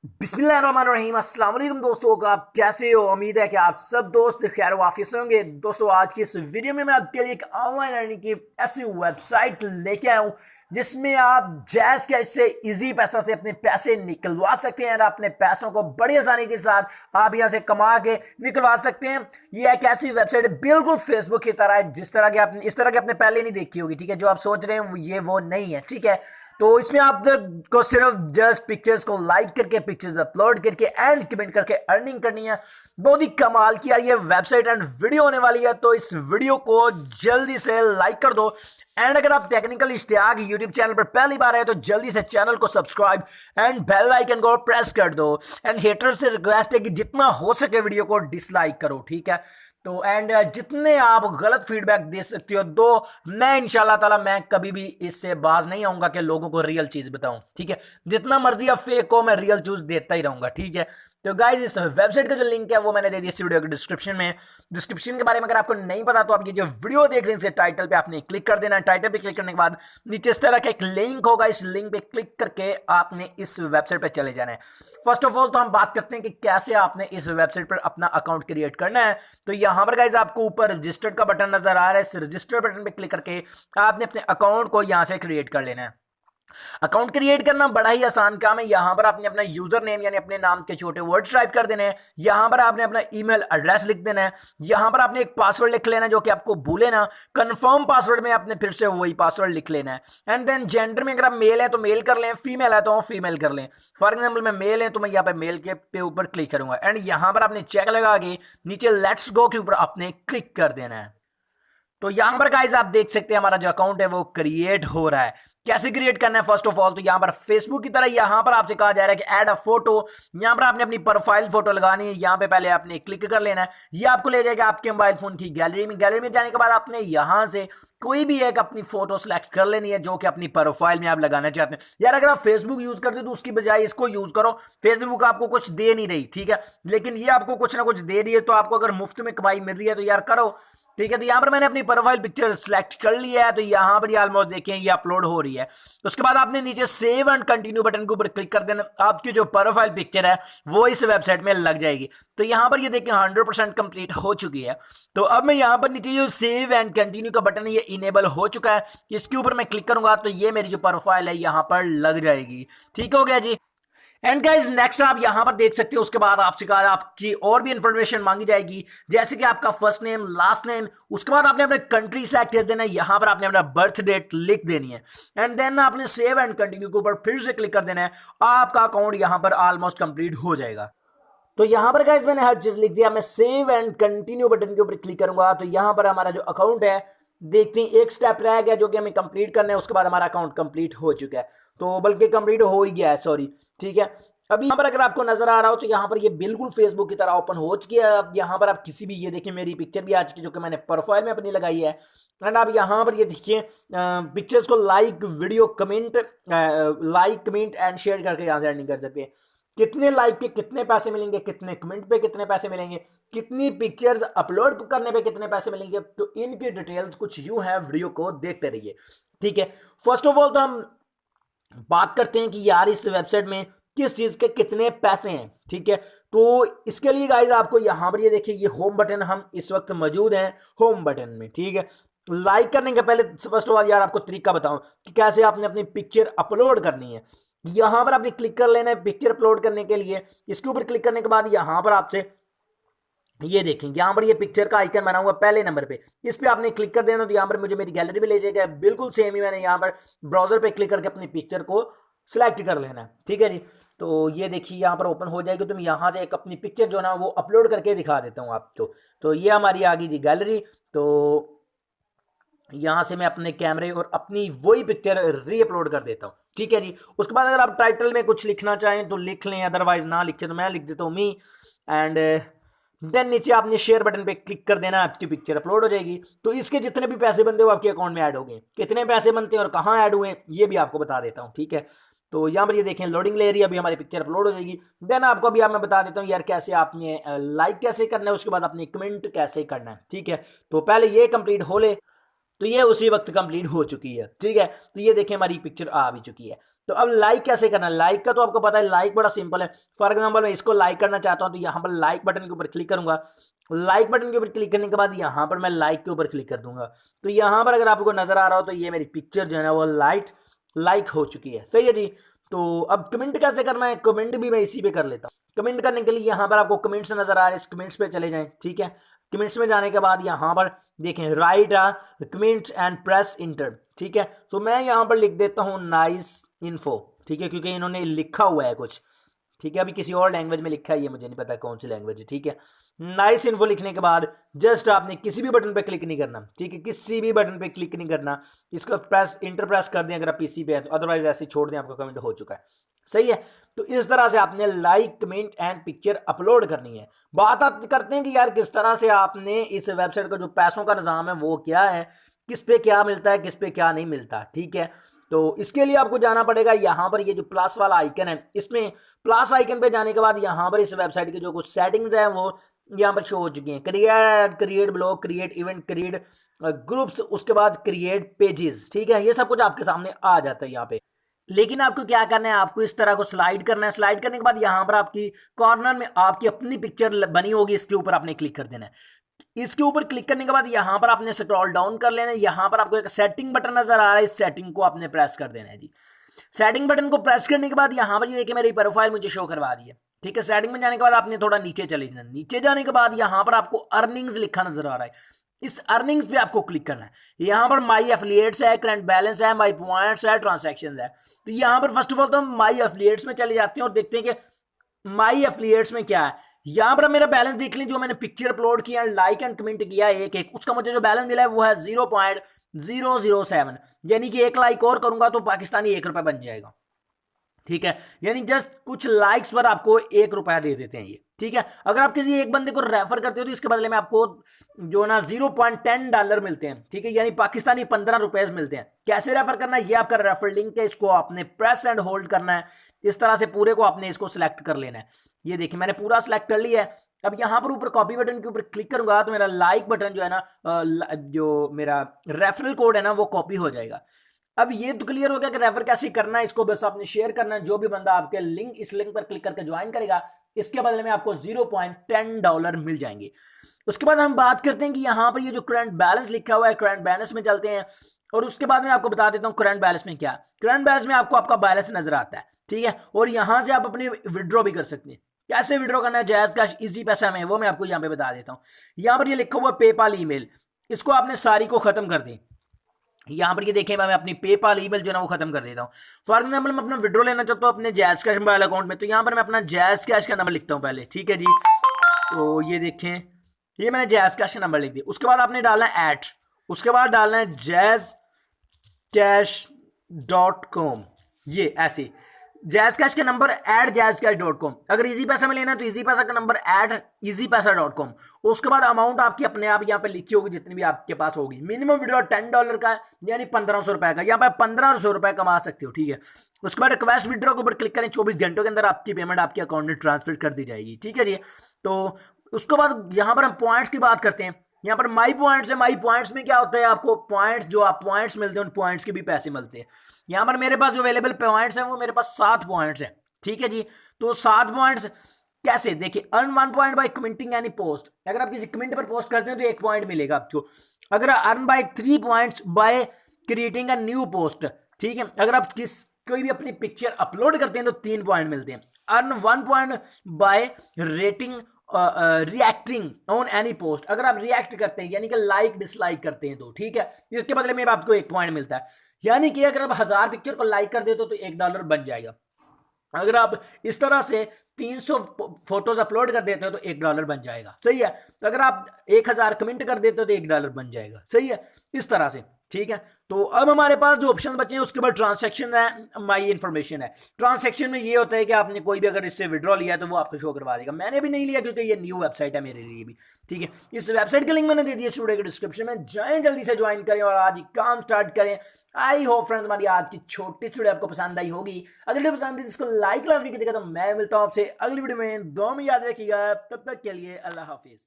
बिस्मिल्लाहिर्रहमानिर्रहीम। अस्सलाम वालेकुम दोस्तों, आप कैसे हो? उम्मीद है कि आप सब दोस्त खैर वाफिस होंगे। दोस्तों, आज की इस वीडियो में मैं आपके लिए एक ऑनलाइन अर्निंग की ऐसी वेबसाइट लेके आया हूँ जिसमें आप जैज़ कैश से इजी पैसा से अपने पैसे निकलवा सकते हैं और अपने पैसों को बड़ी आसानी के साथ आप यहाँ से कमा के निकलवा सकते हैं। ये एक ऐसी वेबसाइट है बिल्कुल फेसबुक की तरह है, जिस तरह की आपने इस तरह की आपने पहले नहीं देखी होगी। ठीक है, जो आप सोच रहे हैं ये वो नहीं है। ठीक है, तो इसमें आप को सिर्फ जस्ट पिक्चर्स को लाइक करके पिक्चर्स अपलोड करके एंड कमेंट करके अर्निंग करनी है। बहुत ही कमाल की यार ये वेबसाइट एंड वीडियो होने वाली है, तो इस वीडियो को जल्दी से लाइक कर दो। एंड अगर आप टेक्निकल इश्तियाक यूट्यूब चैनल पर पहली बार आए तो जल्दी से चैनल को सब्सक्राइब एंड बेल आइकन को प्रेस कर दो। एंड हेटर से रिक्वेस्ट है कि जितना हो सके वीडियो को डिसलाइक करो। ठीक है, तो एंड जितने आप गलत फीडबैक दे सकते हो दो। मैं इंशाल्लाह ताला मैं कभी भी इससे बाज नहीं आऊंगा कि लोगों को रियल चीज बताऊं। ठीक है, जितना मर्जी आप फेक हो मैं रियल चीज देता ही रहूंगा। ठीक है, तो गाइज इस वेबसाइट का जो लिंक है वो मैंने दे दिया इस वीडियो के डिस्क्रिप्शन में। डिस्क्रिप्शन के बारे में अगर आपको नहीं पता तो आप ये जो वीडियो देख रहे हैं इसके टाइटल पे आपने क्लिक कर देना है। टाइटल पे क्लिक करने के बाद नीचे इस तरह का एक लिंक होगा, इस लिंक पे क्लिक करके आपने इस वेबसाइट पे चले जाना है। फर्स्ट ऑफ ऑल तो हम बात करते हैं कि कैसे आपने इस वेबसाइट पर अपना अकाउंट क्रिएट करना है। तो यहां पर गाइज आपको ऊपर रजिस्टर्ड का बटन नजर आ रहा है, इस रजिस्टर बटन पे क्लिक करके आपने अपने अकाउंट को यहां से क्रिएट कर लेना है। अकाउंट क्रिएट करना बड़ा ही आसान काम है। यहां पर आपने अपना यूजर नेम यानी अपने नाम के छोटे वर्ड्स टाइप कर देने हैं। यहां पर आपने अपना ईमेल एड्रेस लिख देना है। यहां पर आपने एक पासवर्ड लिख लेना है जो कि आपको भूले ना। कंफर्म पासवर्ड में आपने फिर से वही पासवर्ड लिख लेना है। एंड देन जेंडर में अगर आप मेल है तो मेल कर लें, फीमेल है तो फीमेल कर लें। फॉर एग्जाम्पल मैं मेल है तो मैं यहाँ पर मेल के पे ऊपर क्लिक करूंगा एंड यहां पर आपने चेक लगा के नीचे लेट्स गो के ऊपर आपने क्लिक कर देना है। तो यहां पर गाइस आप देख सकते हैं हमारा जो अकाउंट है वो क्रिएट हो रहा है। कैसे क्रिएट करना है? फर्स्ट ऑफ ऑल तो यहां पर फेसबुक की तरह यहां पर आपसे कहा जा रहा है कि ऐड अ फोटो। यहां पर आपने अपनी प्रोफाइल फोटो लगानी है। यहां पे पहले आपने क्लिक कर लेना है। ये आपको ले जाएगा आपके मोबाइल फोन की गैलरी में। गैलरी में जाने के बाद आपने यहां से कोई भी एक अपनी फोटो सिलेक्ट कर लेनी है जो कि अपनी प्रोफाइल में आप लगाना चाहते हैं। यार अगर आप फेसबुक यूज करते हो तो उसकी बजाय इसको यूज करो। फेसबुक आपको कुछ दे नहीं रही, ठीक है, लेकिन ये आपको कुछ ना कुछ दे रही है, तो आपको अगर मुफ्त में कमाई मिल रही है तो यार करो। ठीक है, तो यहां पर मैंने अपनी प्रोफाइल पिक्चर सिलेक्ट कर लिया है। तो यहां पर ये ऑलमोस्ट देखें ये अपलोड हो रही है। उसके बाद आपने नीचे सेव एंड कंटिन्यू बटन के ऊपर क्लिक कर देना। आपकी जो प्रोफाइल पिक्चर है वो इस वेबसाइट में लग जाएगी। तो यहां पर ये देखें 100% कंप्लीट हो चुकी है। तो अब मैं यहां पर नीचे जो सेव एंड कंटिन्यू का बटन है ये इनेबल हो चुका है। इसके ऊपर मैं क्लिक करूंगा तो ये मेरी जो प्रोफाइल है यहां पर लग जाएगी। ठीक हो गया जी। एंड गाइज नेक्स्ट आप यहां पर देख सकते हो, उसके बाद आपसे कहा आपकी और भी इंफॉर्मेशन मांगी जाएगी जैसे कि आपका फर्स्ट नेम, लास्ट नेम। उसके बाद आपने अपना कंट्री सेलेक्ट कर देना है। यहां पर आपने अपना बर्थ डेट लिख देनी है एंड देन आपने सेव एंड कंटिन्यू के ऊपर फिर से क्लिक कर देना है। आपका अकाउंट यहां पर ऑलमोस्ट कंप्लीट हो जाएगा। तो यहां पर गाइज मैंने हर चीज लिख दिया। मैं सेव एंड कंटिन्यू बटन के ऊपर क्लिक करूंगा तो यहां पर हमारा जो अकाउंट है देखते हैं एक स्टेप रह गया जो कि हमें कंप्लीट करना है। उसके बाद हमारा अकाउंट कंप्लीट हो चुका है, तो बल्कि कंप्लीट हो ही गया है, सॉरी। ठीक है, अभी यहाँ पर अगर आपको नजर आ रहा हो तो यहाँ पर ये बिल्कुल फेसबुक की तरह ओपन हो चुकी है। अब यहाँ पर आप किसी भी, ये देखिए मेरी पिक्चर भी आ चुकी है जो कि मैंने प्रोफाइल में अपनी लगाई है। एंड आप यहाँ पर ये देखिए पिक्चर्स को like, video comment, like comment and share करके यहाँ से अर्निंग कर सकते हैं। कितने लाइक पे कितने पैसे मिलेंगे, कितने कमेंट पे कितने पैसे मिलेंगे, कितनी पिक्चर्स अपलोड करने पे कितने पैसे मिलेंगे, तो इनकी डिटेल्स कुछ यूं है, वीडियो को देखते रहिए। ठीक है, फर्स्ट ऑफ ऑल तो हम बात करते हैं कि यार इस वेबसाइट में किस चीज के कितने पैसे हैं। ठीक है, तो इसके लिए गाइज आपको यहां पर ये देखिए ये होम बटन, हम इस वक्त मौजूद हैं होम बटन में। ठीक है, लाइक करने के पहले फर्स्ट ऑफ ऑल यार आपको तरीका बताऊं कि कैसे आपने अपनी पिक्चर अपलोड करनी है। यहां पर आपने क्लिक कर लेना है पिक्चर अपलोड करने के लिए। इसके ऊपर क्लिक करने के बाद यहां पर आपसे ये देखेंगे यहाँ पर ये पिक्चर का आइकन बना हुआ पहले नंबर पे, इस पे आपने क्लिक कर देना तो यहाँ पर मुझे मेरी गैलरी में ले जाएगा। बिल्कुल सेम ही मैंने यहाँ पर ब्राउजर पे क्लिक करके अपनी पिक्चर को सिलेक्ट कर लेना है। ठीक है जी, तो ये देखिए यहाँ पर ओपन हो जाएगी। तो मैं यहाँ से एक अपनी पिक्चर जो ना वो अपलोड करके दिखा देता हूँ आपको। तो ये हमारी आ गई जी गैलरी। तो यहाँ से मैं अपने कैमरे और अपनी वही पिक्चर री अपलोड कर देता हूँ। ठीक है जी, उसके बाद अगर आप टाइटल में कुछ लिखना चाहें तो लिख लें, अदरवाइज ना लिखे तो मैं लिख देता हूँ मी। एंड देन नीचे आपने शेयर बटन पे क्लिक कर देना, आपकी पिक्चर अपलोड हो जाएगी। तो इसके जितने भी पैसे बनते हो आपके अकाउंट में ऐड हो गए। कितने पैसे बनते हैं और कहाँ ऐड हुए ये भी आपको बता देता हूँ। ठीक है, तो यहाँ पर ये देखें लोडिंग ले रही है, अभी हमारी पिक्चर अपलोड हो जाएगी। देन आपको अभी मैं बता देता हूँ यार कैसे आपने लाइक कैसे करना है, उसके बाद आपने कमेंट कैसे करना है। ठीक है, तो पहले ये कंप्लीट हो ले। तो ये उसी वक्त कंप्लीट हो चुकी है। ठीक है, तो ये देखिए हमारी पिक्चर आ भी चुकी है। तो अब लाइक कैसे करना है, लाइक का तो आपको पता है, लाइक बड़ा सिंपल है। फॉर एग्जांपल मैं इसको लाइक करना चाहता हूं तो यहाँ पर लाइक बटन के ऊपर क्लिक करूंगा। लाइक बटन के ऊपर क्लिक करने के बाद यहाँ पर मैं लाइक के ऊपर क्लिक कर दूंगा। तो यहाँ पर अगर आपको नजर आ रहा हो तो ये मेरी पिक्चर जो है ना वो लाइक हो चुकी है। सही है जी। तो अब कमेंट कैसे करना है, कमेंट भी मैं इसी पे कर लेता हूँ। कमेंट करने के लिए यहाँ पर आपको कमेंट्स नजर आ रहे हैं, इस कमेंट्स पे चले जाएं। ठीक है, कमेंट्स में जाने के बाद यहाँ पर देखें right comments and press inter. ठीक है, तो मैं यहाँ पर लिख देता हूँ नाइस इन्फो। ठीक है, क्योंकि इन्होंने लिखा हुआ है कुछ। ठीक है, अभी किसी और लैंग्वेज में लिखा है, ये मुझे नहीं पता कौन सी लैंग्वेज है। ठीक है, नाइस इन्फो लिखने के बाद जस्ट आपने किसी भी बटन पे क्लिक नहीं करना। ठीक है, किसी भी बटन पे क्लिक नहीं करना, इसको प्रेस इंटर प्रेस कर दें अगर आप पीसी पे है तो, अदरवाइज ऐसे छोड़ दें, आपका कमेंट हो चुका है। सही है, तो इस तरह से आपने like comment and picture upload करनी है। बात आप करते हैं कि यार किस तरह से आपने इस वेबसाइट का जो पैसों का निज़ाम है वो क्या है, किस पे क्या मिलता है, किस पे क्या नहीं मिलता। ठीक है, तो इसके लिए आपको जाना पड़ेगा यहाँ पर, ये जो प्लस वाला आइकन है, इसमें प्लस आइकन पे जाने के बाद यहाँ पर इस वेबसाइट की जो कुछ सेटिंग्स हैं वो यहाँ पर शो हो चुकी हैं। Create blog, create event, create groups, उसके बाद क्रिएट पेजेस। ठीक है, ये सब कुछ आपके सामने आ जाता है यहाँ पे। लेकिन आपको क्या करना है, आपको इस तरह को स्लाइड करना है। स्लाइड करने के बाद यहाँ पर आपकी कॉर्नर में आपकी अपनी पिक्चर बनी होगी, इसके ऊपर आपने क्लिक कर देना है। इसके ऊपर क्लिक करने के बाद यहाँ पर आपने स्क्रॉल डाउन कर लेना है। यहाँ पर आपको एक सेटिंग बटन नजर आ रहा है, इस सेटिंग को आपने प्रेस कर देना है जी। सेटिंग बटन को प्रेस करने के बाद यहाँ पर ये देखिए मेरी प्रोफाइल मुझे शो करवा दी है। ठीक है, सेटिंग में जाने के बाद आपने थोड़ा नीचे चले जाना। नीचे जाने के बाद यहाँ पर आपको अर्निंग्स लिखा नजर आ रहा है, इस अर्निंग्स पे आपको क्लिक करना है। यहाँ पर माई एफिलिएट्स है, करंट बैलेंस है, माई पॉइंट्स है, ट्रांसैक्शंस है। तो यहाँ पर फर्स्ट ऑफ ऑल तो हम माई एफिलिएट्स में चले जाते हैं और देखते हैं कि माई एफिलिएट्स में क्या है। यहां पर मेरा बैलेंस देख लें, जो मैंने पिक्चर अपलोड किया, लाइक एंड कमेंट किया एक एक, उसका मुझे जो बैलेंस मिला है वो है 0.007। यानी कि एक लाइक और करूंगा तो पाकिस्तानी ₹1 बन जाएगा। ठीक है, यानी जस्ट कुछ लाइक्स पर आपको ₹1 दे देते हैं ये। ठीक है, अगर आप किसी एक बंदे को रेफर करते हो तो इसके बदले में आपको जो ना $0.10 मिलते हैं। ठीक है, यानी पाकिस्तानी ₹15 मिलते हैं। कैसे रेफर करना है, ये आपका रेफर लिंक है, इसको आपने प्रेस एंड होल्ड करना है। इस तरह से पूरे को आपने इसको सिलेक्ट कर लेना है। ये देखिए मैंने पूरा सिलेक्ट कर लिया है। अब यहां पर ऊपर कॉपी बटन के ऊपर क्लिक करूंगा तो मेरा लाइक बटन जो है ना, जो मेरा रेफरल कोड है ना वो कॉपी हो जाएगा। अब ये तो क्लियर हो गया कि रेफर कैसे करना है, इसको बस आपने शेयर करना है। जो भी बंदा आपके लिंक, इस लिंक पर क्लिक करके ज्वाइन करेगा, इसके बदले में आपको $0.10 मिल जाएंगे। उसके बाद हम बात करते हैं कि यहाँ पर ये जो करंट बैलेंस लिखा हुआ है, करंट बैलेंस में चलते हैं और उसके बाद में आपको बता देता हूँ करंट बैलेंस में क्या। करंट बैलेंस में आपको आपका बैलेंस नजर आता है। ठीक है, और यहाँ से आप अपने विड्रॉ भी कर सकते हैं। कैसे विड्रॉ करना है जायज कैश इजी पैसा में, वो मैं आपको यहाँ पे बता देता हूँ। यहाँ पर ये लिखा हुआ पेपाल ईमेल, इसको आपने सारी को खत्म कर दें। यहाँ पर ये देखें मैं अपनी पेपाल ईमेल जो है ना वो खत्म कर देता हूँ। फॉर एग्जाम्पल मैं अपना विड्रॉ लेना चाहता हूँ अपने जायज कैश मोबाइल अकाउंट में, तो यहाँ पर मैं अपना जायज कैश का नंबर लिखता हूँ पहले। ठीक है जी, तो ये देखें ये मैंने जायज कैश का नंबर लिख दिया। उसके बाद आपने डालना है @ उसके बाद डालना है jazzcash.com। ये ऐसे जैज कैश का नंबर @jazzcash.com। अगर इजी पैसा में लेना है तो इजी पैसा का नंबर @easypaisa.com। उसके बाद अमाउंट आपकी अपने आप यहाँ पे लिखी होगी जितनी भी आपके पास होगी। मिनिमम विड्रॉ $10 का है, यानी ₹1500 का। यहाँ पे ₹1500 कमा सकते हो। ठीक है, उसके बाद रिक्वेस्ट विड्रॉ के ऊपर क्लिक करें, 24 घंटों के अंदर आपकी पेमेंट आपके अकाउंट में ट्रांसफर कर दी जाएगी। ठीक है जी, तो उसके बाद यहाँ पर हम पॉइंट्स की बात करते हैं। यहाँ पर माई पॉइंट्स है, माई पॉइंट्स में क्या होता है, आपको पॉइंट्स जो आप पॉइंट्स मिलते हैं उन पॉइंट्स के भी पैसे मिलते हैं। यहाँ पर मेरे पास जो अवेलेबल पॉइंट्स हैं वो मेरे पास 7 पॉइंट्स हैं। ठीक है जी, तो 7 पॉइंट्स कैसे, देखिए earn 1 point by commenting any post. अगर आप किसी कमेंट पर पोस्ट करते हैं तो 1 पॉइंट मिलेगा आपको। अगर earn by 3 points by creating a new post. ठीक है, अगर आप कोई भी अपनी पिक्चर अपलोड करते हैं तो 3 पॉइंट मिलते हैं। Earn 1 point buy rating reacting on any post. अगर आप रिएक्ट करते हैं यानी कि लाइक डिसलाइक करते हैं तो ठीक है, इसके बदले में आपको 1 पॉइंट मिलता है। यानी कि अगर आप 1000 पिक्चर को लाइक कर देते हो तो $1 बन जाएगा। अगर आप इस तरह से 300 फोटोज अपलोड कर देते हो तो $1 बन जाएगा। सही है, तो अगर आप 1000 कमेंट कर देते हो तो $1 बन जाएगा। सही है, इस तरह से। ठीक है, तो अब हमारे पास जो ऑप्शन बचे हैं उसके बाद ट्रांसैक्शन है, माई इन्फॉर्मेशन है। ट्रांसैक्शन में ये होता है कि आपने कोई भी अगर इससे विड्रॉ लिया है तो वो आपको शो करवा देगा। मैंने भी नहीं लिया क्योंकि ये न्यू वेबसाइट है मेरे लिए भी। ठीक है, इस वेबसाइट का लिंक मैंने दे दिया वीडियो के डिस्क्रिप्शन में, जाएं जल्दी से ज्वाइन करें और आज ही काम स्टार्ट करें। आई होप फ्रेंड्स हमारी आज की छोटी सी वीडियो आपको पसंद आई होगी। अगर वीडियो पसंद आई तो इसको लाइक भी कीजिएगा। तो मैं मिलता हूं आपसे अगली वीडियो में, दुआ में याद रखिएगा। तब तक के लिए अल्लाह हाफिज।